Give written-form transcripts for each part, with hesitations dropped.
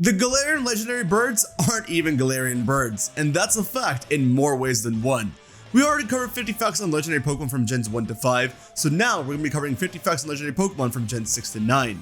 The Galarian legendary birds aren't even Galarian birds, and that's a fact in more ways than one. We already covered 50 facts on legendary Pokemon from Gens 1 to 5, so now we're going to be covering 50 facts on legendary Pokemon from Gens 6 to 9.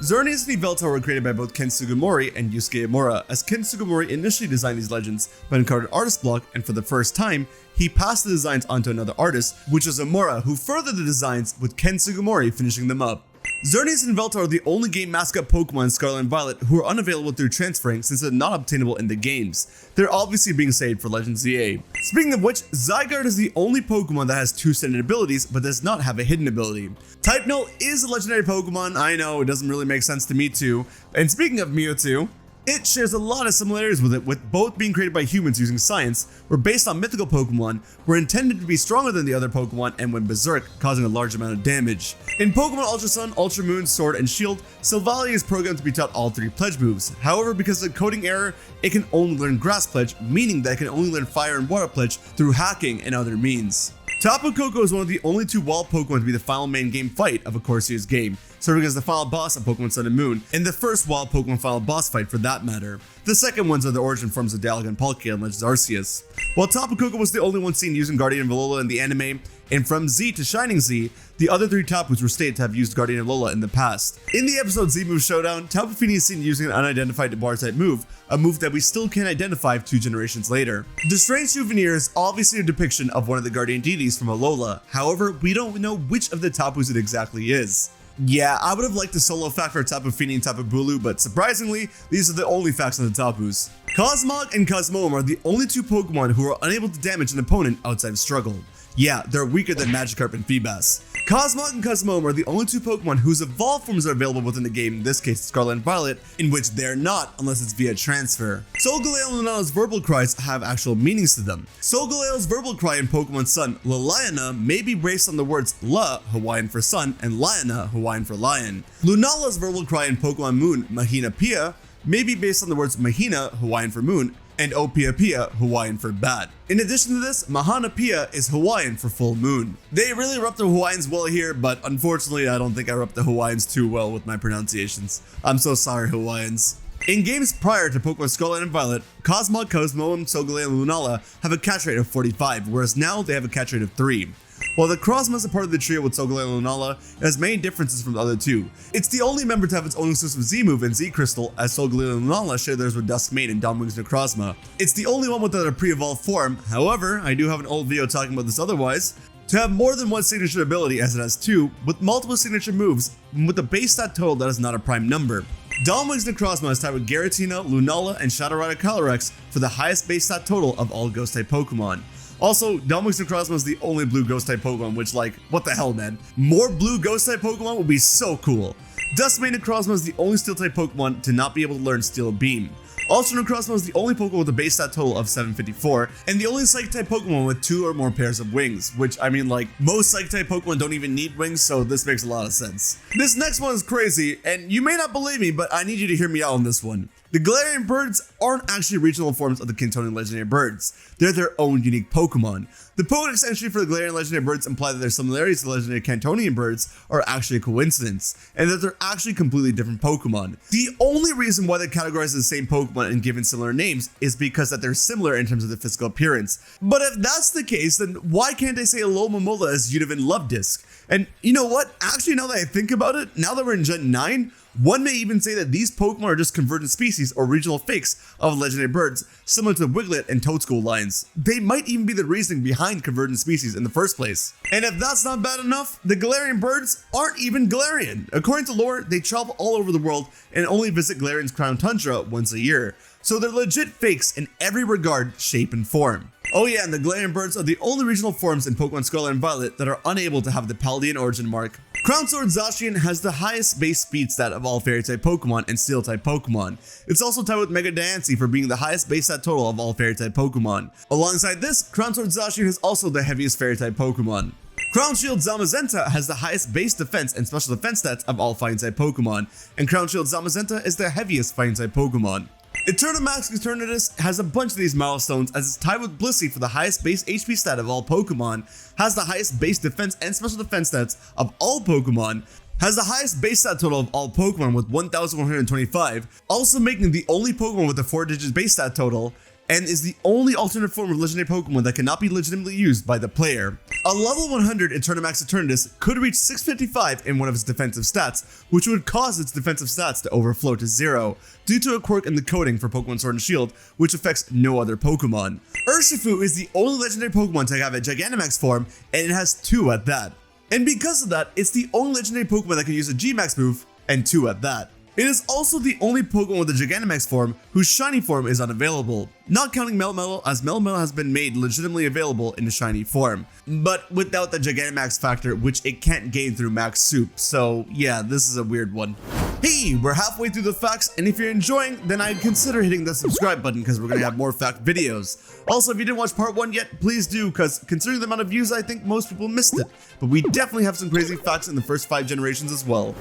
Xerneas and Yveltal were created by both Ken Sugimori and Yusuke Imura, as Ken Sugimori initially designed these legends but encountered artist block, and for the first time, he passed the designs onto another artist, which was Imura, who furthered the designs with Ken Sugimori finishing them up. Xerneas and Yveltal are the only game mascot Pokemon in Scarlet and Violet who are unavailable through transferring since they're not obtainable in the games. They're obviously being saved for Legends ZA. Speaking of which, Zygarde is the only Pokemon that has 2 standard abilities but does not have a hidden ability. Type Null is a legendary Pokemon, I know, it doesn't really make sense to me too. And speaking of Mewtwo, it shares a lot of similarities with it, with both being created by humans using science, were based on mythical Pokemon, were intended to be stronger than the other Pokemon and went berserk, causing a large amount of damage. In Pokemon Ultra Sun, Ultra Moon, Sword, and Shield, Silvally is programmed to be taught all 3 pledge moves. However, because of a coding error, it can only learn Grass Pledge, meaning that it can only learn Fire and Water Pledge through hacking and other means. Tapu Koko is one of the only 2 wild Pokemon to be the final main game fight of a core series game, serving as the final boss of Pokemon Sun and Moon, and the first wild Pokemon final boss fight for that matter. The second ones are the origin forms of Dialga and Palkia and Legends Arceus. While Tapu Koko was the only one seen using Guardian of Alola in the anime, and from Z to Shining Z, the other 3 Tapus were stated to have used Guardian of Alola in the past. In the episode Z Move Showdown, Tapu Fini is seen using an unidentified water type move, a move that we still can't identify 2 generations later. The Strange Souvenir is obviously a depiction of one of the Guardian deities from Alola, however, we don't know which of the Tapus it exactly is. Yeah, I would have liked the solo fact for Tapu Fini and Tapu Bulu, but surprisingly, these are the only facts on the Tapus. Cosmog and Cosmoem are the only 2 Pokemon who are unable to damage an opponent outside of struggle. Yeah, they're weaker than Magikarp and Feebas. Cosmog and Cosmoem are the only 2 Pokemon whose evolved forms are available within the game, in this case Scarlet and Violet, in which they're not unless it's via transfer. Solgaleo and Lunala's verbal cries have actual meanings to them. Solgaleo's verbal cry in Pokemon Sun, Liliana, may be based on the words La, Hawaiian for sun, and Liana, Hawaiian for lion. Lunala's verbal cry in Pokemon Moon, Mahina Pia, may be based on the words Mahina, Hawaiian for moon, and Opia Pia, Hawaiian for bat. In addition to this, Mahana Pia is Hawaiian for full moon. They really rep the Hawaiians well here, but unfortunately I don't think I rep the Hawaiians too well with my pronunciations. I'm so sorry, Hawaiians. In games prior to Pokemon Scarlet and Violet, Cosmog, Cosmoem, Solgaleo, and Lunala have a catch rate of 45, whereas now they have a catch rate of 3. While the Cosmog is a part of the trio with Solgaleo and Lunala, it has many differences from the other 2. It's the only member to have its own exclusive Z-move and Z-Crystal, as Solgaleo and Lunala share theirs with Duskmane and Dawnwing's Necrozma. It's the only one without a pre-evolved form, however, I do have an old video talking about this otherwise. To have more than one signature ability, as it has 2, with multiple signature moves, with a base stat total that is not a prime number. Dawnwing's Necrozma is tied with Giratina, Lunala, and Shadow Rider Calyrex for the highest base stat total of all Ghost-type Pokemon. Also, Dawnwing's Necrozma is the only blue Ghost-type Pokemon, which, like, what the hell, man? More blue Ghost-type Pokemon would be so cool. Duskmane Necrozma is the only Steel-type Pokemon to not be able to learn Steel Beam. Ultra Necrozma is the only Pokemon with a base stat total of 754, and the only Psychic-type Pokemon with 2 or more pairs of wings, which, I mean, like, most Psychic-type Pokemon don't even need wings, so this makes a lot of sense. This next one is crazy, and you may not believe me, but I need you to hear me out on this one. The Galarian birds aren't actually regional forms of the Cantonian legendary birds. They're their own unique Pokemon. The Pokedex entry for the Galarian legendary birds imply that their similarities to legendary Cantonian birds are actually a coincidence, and that they're actually completely different Pokemon. The only reason why they're categorized as the same Pokemon and given similar names is because that they're similar in terms of their physical appearance. But if that's the case, then why can't they say Alomomola as Univin Love Disc? And you know what? Actually, now that I think about it, now that we're in Gen 9, one may even say that these Pokemon are just convergent species or regional fakes of legendary birds, similar to Wiglet and Toadstool lines. They might even be the reasoning behind convergent species in the first place. And if that's not bad enough, the Galarian birds aren't even Galarian. According to lore, they travel all over the world and only visit Galarian's crown tundra once a year. So they're legit fakes in every regard, shape, and form. Oh yeah, and the Galarian birds are the only regional forms in Pokemon Scarlet and Violet that are unable to have the Paldean origin mark. Crown Sword Zacian has the highest base speed stat of all Fairy-type Pokemon and Steel-type Pokemon. It's also tied with Mega Diancie for being the highest base stat total of all Fairy-type Pokemon. Alongside this, Crown Sword Zacian is also the heaviest Fairy-type Pokemon. Crown Shield Zamazenta has the highest base defense and special defense stats of all Fighting-type Pokemon, and Crown Shield Zamazenta is the heaviest Fighting-type Pokemon. Eternamax Eternatus has a bunch of these milestones, as it's tied with Blissey for the highest base HP stat of all Pokemon, has the highest base defense and special defense stats of all Pokemon, has the highest base stat total of all Pokemon with 1,125, also making it the only Pokemon with a 4-digit base stat total, and is the only alternate form of legendary Pokemon that cannot be legitimately used by the player. A level 100 in Eternatus Eternatus could reach 655 in one of its defensive stats, which would cause its defensive stats to overflow to 0, due to a quirk in the coding for Pokemon Sword and Shield, which affects no other Pokemon. Urshifu is the only legendary Pokemon to have a Gigantamax form, and it has 2 at that. And because of that, it's the only legendary Pokemon that can use a G-Max move, and 2 at that. It is also the only Pokemon with a Gigantamax form whose shiny form is unavailable, not counting Melmetal, as Melmetal has been made legitimately available in a shiny form, but without the Gigantamax factor, which it can't gain through Max Soup, so yeah, this is a weird one. Hey, we're halfway through the facts, and if you're enjoying, then I'd consider hitting the subscribe button because we're gonna have more fact videos. Also, if you didn't watch part 1 yet, please do, because considering the amount of views, I think most people missed it, but we definitely have some crazy facts in the first 5 generations as well.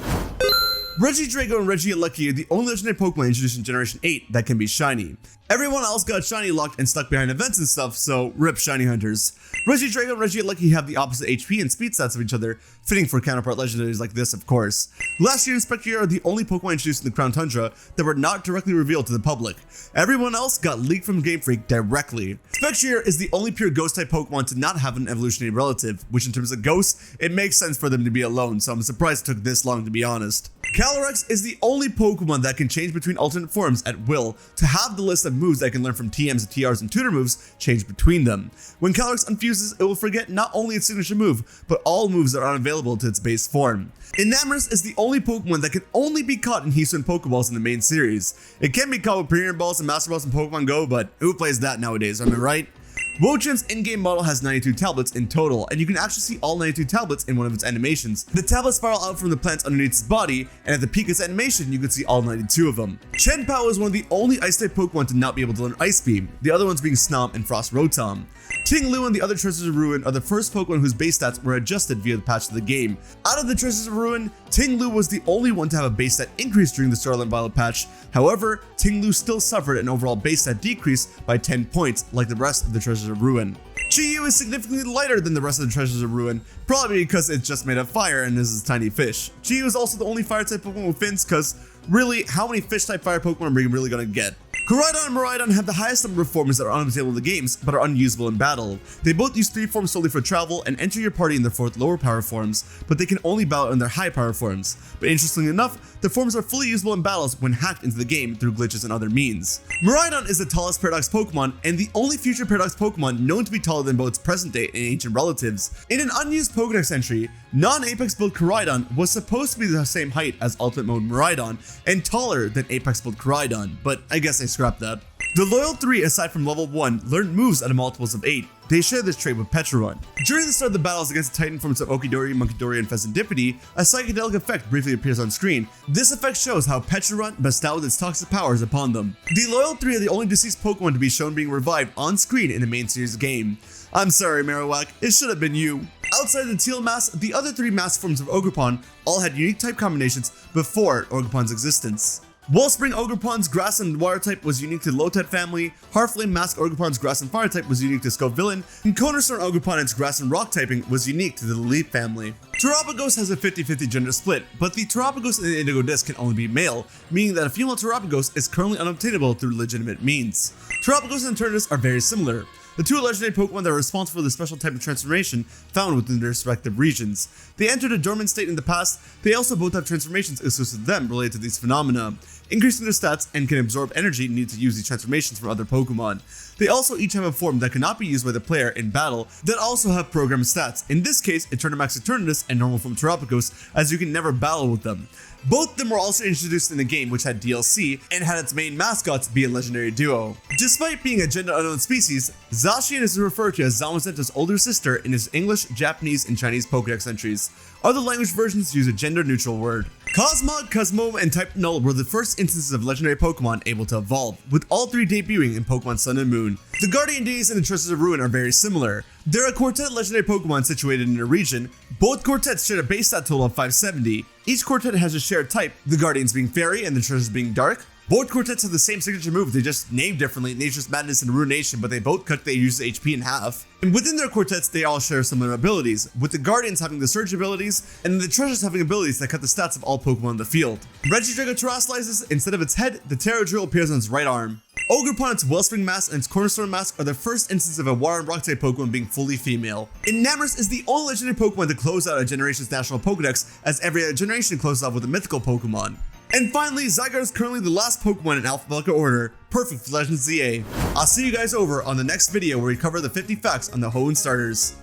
Regidrago and Regieleki are the only legendary Pokemon introduced in Generation 8 that can be shiny. Everyone else got shiny locked and stuck behind events and stuff, so rip shiny hunters. Regidrago and Regieleki have the opposite HP and speed stats of each other, fitting for counterpart legendaries like this, of course. Last year and Spectrier are the only Pokemon introduced in the Crown Tundra that were not directly revealed to the public. Everyone else got leaked from Game Freak directly. Spectrier is the only pure Ghost-type Pokemon to not have an evolutionary relative, which in terms of ghosts, it makes sense for them to be alone, so I'm surprised it took this long to be honest. Calyrex is the only Pokemon that can change between alternate forms at will to have the list of moves that can learn from TMs, TRs, and tutor moves change between them. When Calyrex unfuses, it will forget not only its signature move, but all moves that are unavailable to its base form. Enamorus is the only Pokemon that can only be caught in Hisu and Pokeballs in the main series. It can be caught with Premier Balls and Master Balls in Pokemon Go, but who plays that nowadays, am I right? Wo-Chan's in-game model has 92 tablets in total, and you can actually see all 92 tablets in one of its animations. The tablets spiral out from the plants underneath its body, and at the peak of its animation, you can see all 92 of them. Chien-Pao is one of the only Ice-type Pokemon to not be able to learn Ice Beam, the other ones being Snomp and Frost Rotom. Ting-Lu and the other Treasures of Ruin are the first Pokemon whose base stats were adjusted via the patch of the game. Out of the Treasures of Ruin, Ting-Lu was the only one to have a base stat increase during the Scarlet and Violet patch. However, Ting-Lu still suffered an overall base stat decrease by 10 points like the rest of the Treasures of Ruin. Chi-Yu is significantly lighter than the rest of the Treasures of Ruin, probably because it's just made of fire and is a tiny fish. Chi-Yu is also the only fire-type Pokemon with fins, because really, how many fish-type fire Pokemon are we really gonna get? Koraidon and Miraidon have the highest number of forms that are unavailable in the games, but are unusable in battle. They both use 3 forms solely for travel and enter your party in their 4th lower power forms, but they can only battle in their high power forms. But interestingly enough, the forms are fully usable in battles when hacked into the game through glitches and other means. Miraidon is the tallest Paradox Pokemon, and the only future Paradox Pokemon known to be taller than both its present day and ancient relatives. In an unused Pokédex entry, non-Apex build Koraidon was supposed to be the same height as Ultimate Mode Miraidon, and taller than Apex build Koraidon, but I guess I scrapped that. The Loyal 3, aside from level 1, learned moves at a multiples of 8. They share this trait with Petrarun. During the start of the battles against the Titan forms of Okidori, Munkidori, and Pheasantipede, a psychedelic effect briefly appears on screen. This effect shows how Petrarun bestowed its toxic powers upon them. The Loyal 3 are the only deceased Pokemon to be shown being revived on screen in a main series game. I'm sorry, Marowak, it should have been you. Outside the Teal Mass, the other 3 mass forms of Ogerpon all had unique type combinations before Ogerpon's existence. Wellspring Ogerpon's Grass and Water type was unique to the Low-type family, Heartflame Mask Ogerpon's Grass and Fire type was unique to Scovillain, and Cornerstone Ogerpon's Grass and Rock typing was unique to the Leaf family. Terapagos has a 50-50 gender split, but the Terapagos in the Indigo Disc can only be male, meaning that a female Terapagos is currently unobtainable through legitimate means. Terapagos and Eternatus are very similar. The 2 legendary Pokemon that are responsible for the special type of transformation found within their respective regions. They entered a dormant state in the past. They also both have transformations exclusive to them related to these phenomena, increasing their stats and can absorb energy needed to use these transformations from other Pokemon. They also each have a form that cannot be used by the player in battle that also have programmed stats, in this case Eternatus Eternatus and normal form Terapagos, as you can never battle with them. Both of them were also introduced in the game, which had DLC and had its main mascots be a legendary duo. Despite being a gender unknown species, Zacian is referred to as Zamazenta's older sister in his English, Japanese, and Chinese Pokédex entries. Other language versions use a gender-neutral word. Cosmog, Cosmo, and Type Null were the first instances of legendary Pokemon able to evolve, with all 3 debuting in Pokemon Sun and Moon. The Guardian Deities and the Treasures of Ruin are very similar. They're a quartet of legendary Pokemon situated in a region. Both quartets share a base stat total of 570. Each quartet has a shared type, the Guardians being Fairy and the Treasures being Dark. Both quartets have the same signature move, they just named differently, Nature's Madness and Ruination, but they both cut their user's HP in half. And within their quartets, they all share similar abilities, with the Guardians having the Surge abilities, and the Treasures having abilities that cut the stats of all Pokemon in the field. Regidrago terrestrializes, instead of its head, the Terra Drill appears on its right arm. Ogerpon, its Wellspring Mask, and its Cornerstone Mask are the first instance of a Water and Rock type Pokemon being fully female. And Namorous is the only legendary Pokemon to close out a generation's national Pokedex, as every other generation closes out with a mythical Pokemon. And finally, Zygarde is currently the last Pokemon in alphabetical order, perfect for Legends ZA. I'll see you guys over on the next video where we cover the 50 facts on the Hoenn starters.